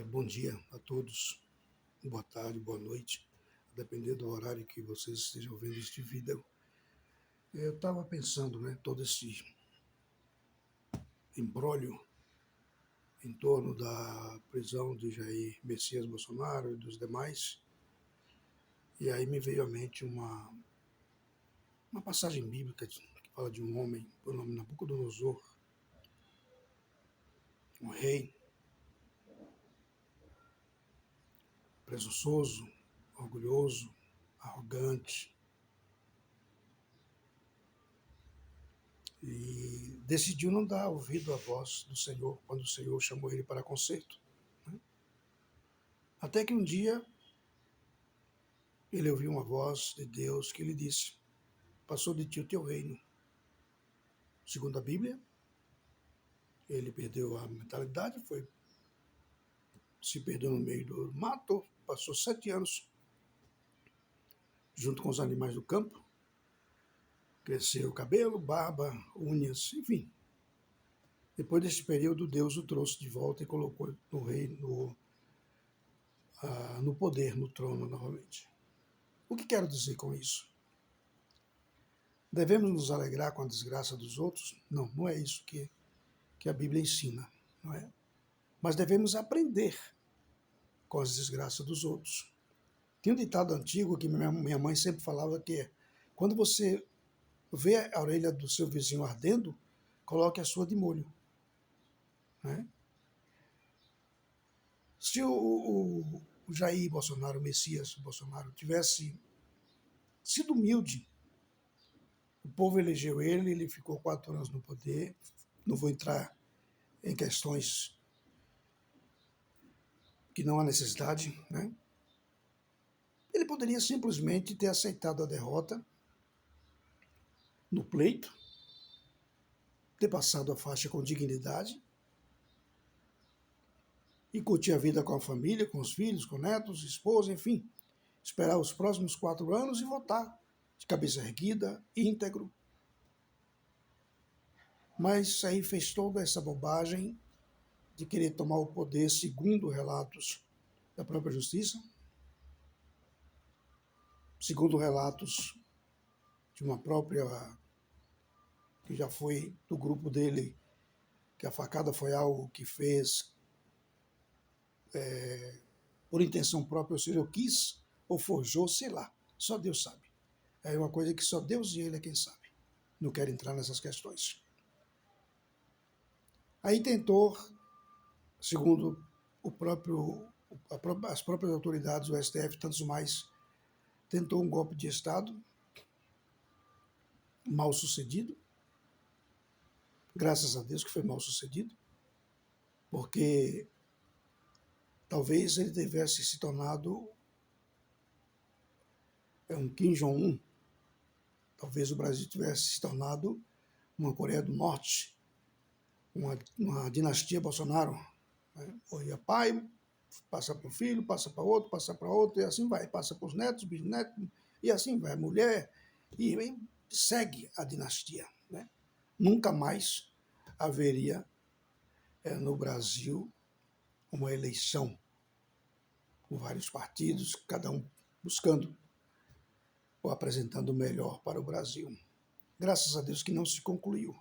Bom dia a todos, boa tarde, boa noite, dependendo do horário que vocês estejam vendo este vídeo. Eu estava pensando, todo esse imbróglio em torno da prisão de Jair Messias Bolsonaro e dos demais, e aí me veio à mente uma passagem bíblica que fala de um homem, por nome Nabucodonosor, um rei presunçoso, orgulhoso, arrogante, e decidiu não dar ouvido à voz do Senhor quando o Senhor chamou ele para conserto. Até que um dia ele ouviu uma voz de Deus que lhe disse: passou de ti o teu reino. Segundo a Bíblia, ele perdeu a mentalidade, se perdeu no meio do mato, passou 7 anos junto com os animais do campo, cresceu cabelo, barba, unhas, enfim. Depois desse período, Deus o trouxe de volta e colocou no reino, no poder, no trono novamente. O que quero dizer com isso? Devemos nos alegrar com a desgraça dos outros? Não, não é isso que a Bíblia ensina, não é? Mas devemos aprender com as desgraças dos outros. Tem um ditado antigo que minha mãe sempre falava que é: quando você vê a orelha do seu vizinho ardendo, coloque a sua de molho. Né? Se o Jair Bolsonaro, o Messias Bolsonaro, tivesse sido humilde, o povo elegeu ele, ele ficou 4 anos no poder, não vou entrar em questões que não há necessidade, né? Ele poderia simplesmente ter aceitado a derrota no pleito, ter passado a faixa com dignidade e curtir a vida com a família, com os filhos, com netos, esposa, enfim. Esperar os próximos 4 anos e votar de cabeça erguida, íntegro. Mas aí fez toda essa bobagem de querer tomar o poder segundo relatos da própria justiça, segundo relatos de uma própria, que já foi do grupo dele, que a facada foi algo que fez por intenção própria, ou seja, eu quis ou forjou, sei lá, só Deus sabe. É uma coisa que só Deus e ele é quem sabe. Não quero entrar nessas questões. Aí tentou, segundo as próprias autoridades, o STF e tantos mais, tentou um golpe de Estado, mal sucedido, graças a Deus que foi mal sucedido, porque talvez ele tivesse se tornado um Kim Jong-un, talvez o Brasil tivesse se tornado uma Coreia do Norte, uma dinastia Bolsonaro. Né? Ou pai, passa para o filho, passa para outro, e assim vai, passa para os netos, bisnetos, e assim vai, mulher, e segue a dinastia. Né? Nunca mais haveria no Brasil uma eleição com vários partidos, cada um buscando ou apresentando o melhor para o Brasil. Graças a Deus que não se concluiu.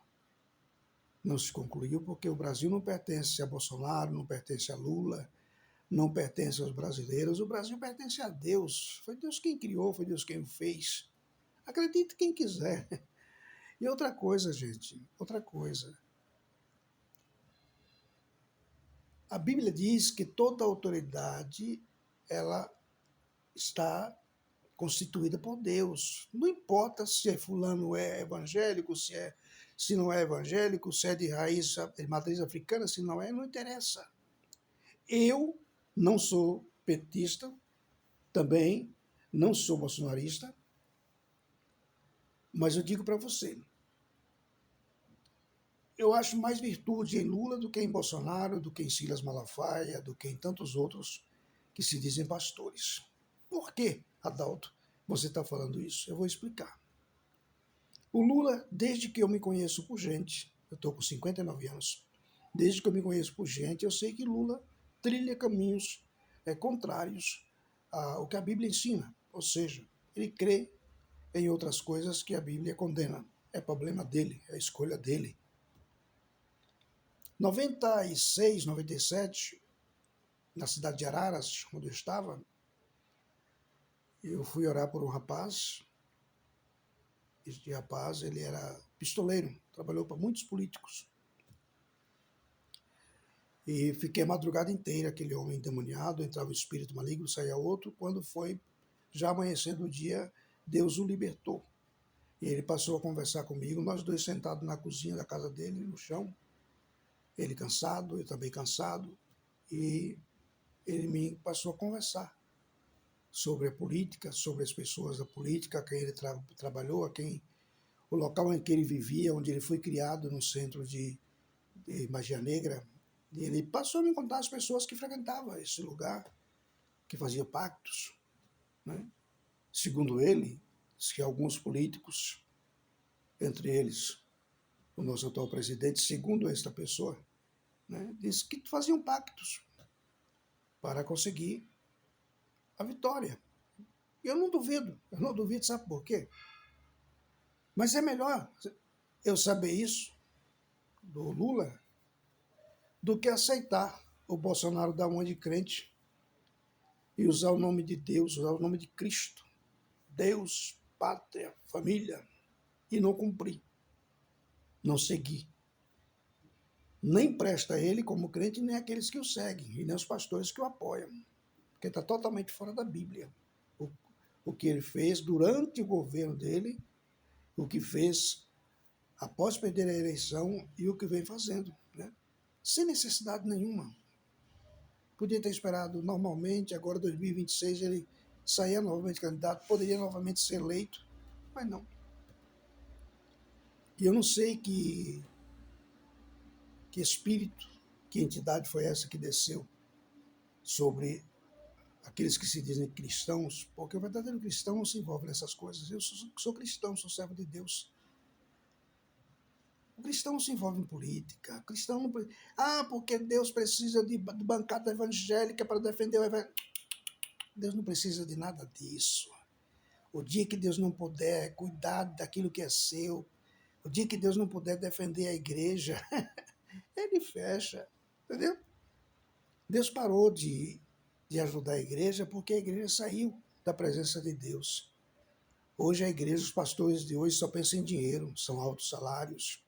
Não se concluiu porque o Brasil não pertence a Bolsonaro, não pertence a Lula, não pertence aos brasileiros. O Brasil pertence a Deus. Foi Deus quem criou, foi Deus quem o fez. Acredite quem quiser. E outra coisa, gente, outra coisa. A Bíblia diz que toda autoridade ela está constituída por Deus. Não importa se fulano é evangélico, se não é evangélico, se é de raiz, de matriz africana, se não é, não interessa. Eu não sou petista, também não sou bolsonarista, mas eu digo para você, eu acho mais virtude em Lula do que em Bolsonaro, do que em Silas Malafaia, do que em tantos outros que se dizem pastores. Por que, Adalto, você está falando isso? Eu vou explicar. O Lula, desde que eu me conheço por gente, eu estou com 59 anos, desde que eu me conheço por gente, eu sei que Lula trilha caminhos contrários ao que a Bíblia ensina. Ou seja, ele crê em outras coisas que a Bíblia condena. É problema dele, é a escolha dele. 96, 97, na cidade de Araras, onde eu estava, eu fui orar por um rapaz. Este rapaz, ele era pistoleiro, trabalhou para muitos políticos. E fiquei a madrugada inteira, aquele homem endemoniado, entrava um espírito maligno, saía outro. Quando foi já amanhecendo o dia, Deus o libertou. E ele passou a conversar comigo, nós dois sentados na cozinha da casa dele, no chão. Ele cansado, eu também cansado. E ele me passou a conversar sobre a política, sobre as pessoas da política, a quem ele trabalhou, o local em que ele vivia, onde ele foi criado, no centro de magia negra. E ele passou a me contar as pessoas que frequentavam esse lugar, que faziam pactos, né? Segundo ele, diz que alguns políticos, entre eles o nosso atual presidente, segundo esta pessoa, né, diz que faziam pactos para conseguir a vitória. E eu não duvido, sabe por quê? Mas é melhor eu saber isso do Lula do que aceitar o Bolsonaro dar uma de crente e usar o nome de Deus, usar o nome de Cristo, Deus, pátria, família, e não cumprir, não seguir. Nem presta ele como crente, nem aqueles que o seguem, e nem os pastores que o apoiam, porque está totalmente fora da Bíblia. O que ele fez durante o governo dele, o que fez após perder a eleição e o que vem fazendo, né? Sem necessidade nenhuma. Podia ter esperado normalmente, agora 2026 ele saía novamente candidato, poderia novamente ser eleito, mas não. E eu não sei que espírito, que entidade foi essa que desceu sobre aqueles que se dizem cristãos, porque o verdadeiro cristão não se envolve nessas coisas. Eu sou cristão, sou servo de Deus. O cristão não se envolve em política. O cristão não... porque Deus precisa de bancada evangélica para defender o evangelho. Deus não precisa de nada disso. O dia que Deus não puder cuidar daquilo que é seu, o dia que Deus não puder defender a igreja, ele fecha, entendeu? Deus parou de ajudar a igreja porque a igreja saiu da presença de Deus. Hoje a igreja, os pastores de hoje só pensam em dinheiro, são altos salários,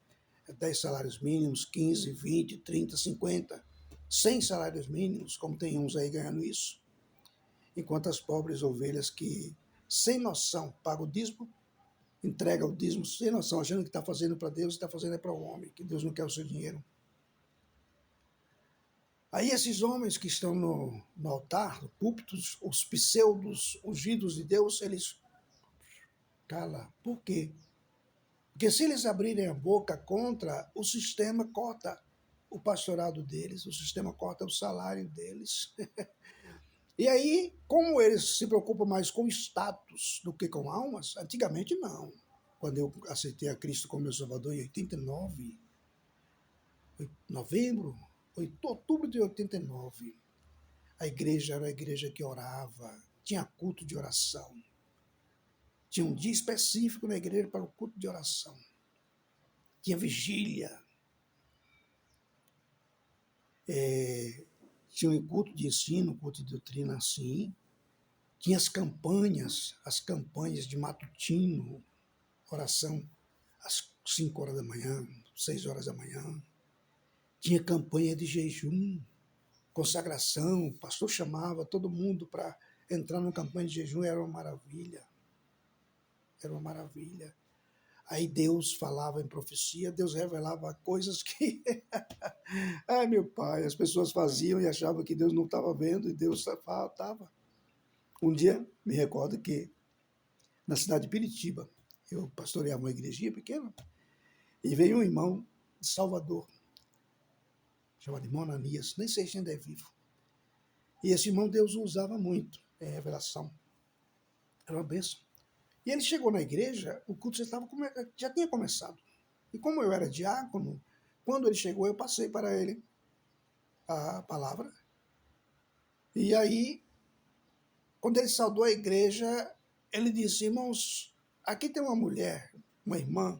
10 salários mínimos, 15, 20, 30, 50, 100 salários mínimos, como tem uns aí ganhando isso. Enquanto as pobres ovelhas que, sem noção, pagam o dízimo, entregam o dízimo sem noção, achando que está fazendo para Deus e está fazendo para o homem, que Deus não quer o seu dinheiro. Aí esses homens que estão no altar, no púlpito, os pseudos ungidos de Deus, eles calam. Por quê? Porque se eles abrirem a boca contra, o sistema corta o pastorado deles, o sistema corta o salário deles. E aí, como eles se preocupam mais com status do que com almas, antigamente não. Quando eu aceitei a Cristo como meu Salvador em 89, outubro de 89, a igreja era a igreja que orava, tinha culto de oração. Tinha um dia específico na igreja para o culto de oração. Tinha vigília. Tinha um culto de ensino, culto de doutrina assim. Tinha as campanhas de matutino, oração às 5 horas da manhã, 6 horas da manhã. Tinha campanha de jejum, consagração. O pastor chamava todo mundo para entrar numa campanha de jejum, era uma maravilha. Era uma maravilha. Aí Deus falava em profecia, Deus revelava coisas que... Ai, meu pai, as pessoas faziam e achavam que Deus não estava vendo, e Deus estava. Um dia, me recordo que, na cidade de Piritiba, eu pastoreava uma igrejinha pequena, e veio um irmão de Salvador, chamado irmão Ananias, nem sei se ainda é vivo. E esse irmão Deus o usava muito em revelação. Era uma bênção. E ele chegou na igreja, o culto já tinha começado. E como eu era diácono, quando ele chegou, eu passei para ele a palavra. E aí, quando ele saudou a igreja, ele disse: irmãos, aqui tem uma mulher, uma irmã,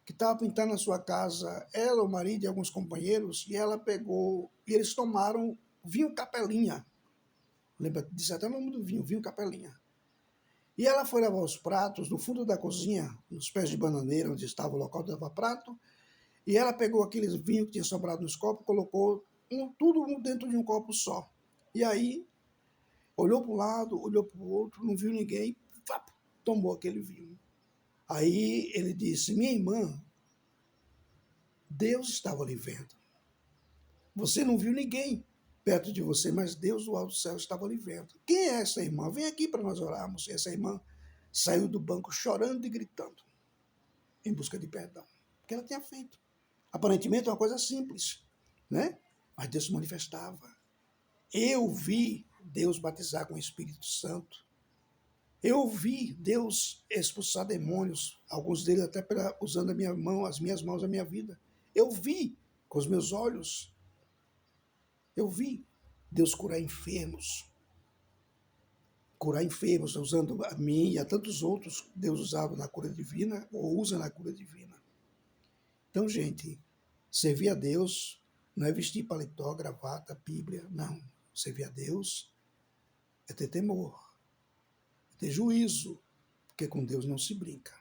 que estava pintando a sua casa, ela, o marido e alguns companheiros, e ela pegou, e eles tomaram vinho Capelinha. Lembra, disse até o nome do vinho, vinho Capelinha. E ela foi lavar os pratos no fundo da cozinha, nos pés de bananeira, onde estava o local de lavar prato, e ela pegou aqueles vinhos que tinha sobrado nos copos, colocou tudo dentro de um copo só. E aí, olhou para um lado, olhou para o outro, não viu ninguém, tomou aquele vinho. Aí ele disse: minha irmã, Deus estava lhe vendo. Você não viu ninguém perto de você, mas Deus do alto céu estava lhe vendo. Quem é essa irmã? Vem aqui para nós orarmos. Essa irmã saiu do banco chorando e gritando, em busca de perdão. Porque ela tinha feito. Aparentemente uma coisa simples, né? Mas Deus se manifestava. Eu vi Deus batizar com o Espírito Santo. Eu vi Deus expulsar demônios, alguns deles até usando a minha mão, as minhas mãos, a minha vida. Eu vi com os meus olhos. Eu vi Deus curar enfermos. Curar enfermos, usando a mim e a tantos outros, Deus usava na cura divina, ou usa na cura divina. Então, gente, servir a Deus não é vestir paletó, gravata, Bíblia, não. Servir a Deus é ter temor, é ter juízo, porque com Deus não se brinca.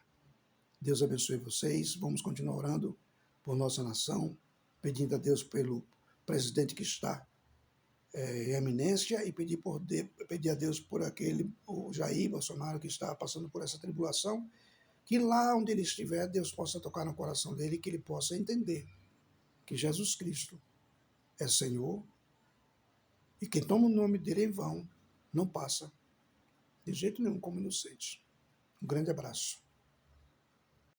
Deus abençoe vocês. Vamos continuar orando por nossa nação, pedindo a Deus pelo presidente que está em eminência e pedir a Deus por o Jair Bolsonaro, que está passando por essa tribulação, que lá onde ele estiver, Deus possa tocar no coração dele e que ele possa entender que Jesus Cristo é Senhor e quem toma o nome dele em vão não passa de jeito nenhum como inocente. Um grande abraço.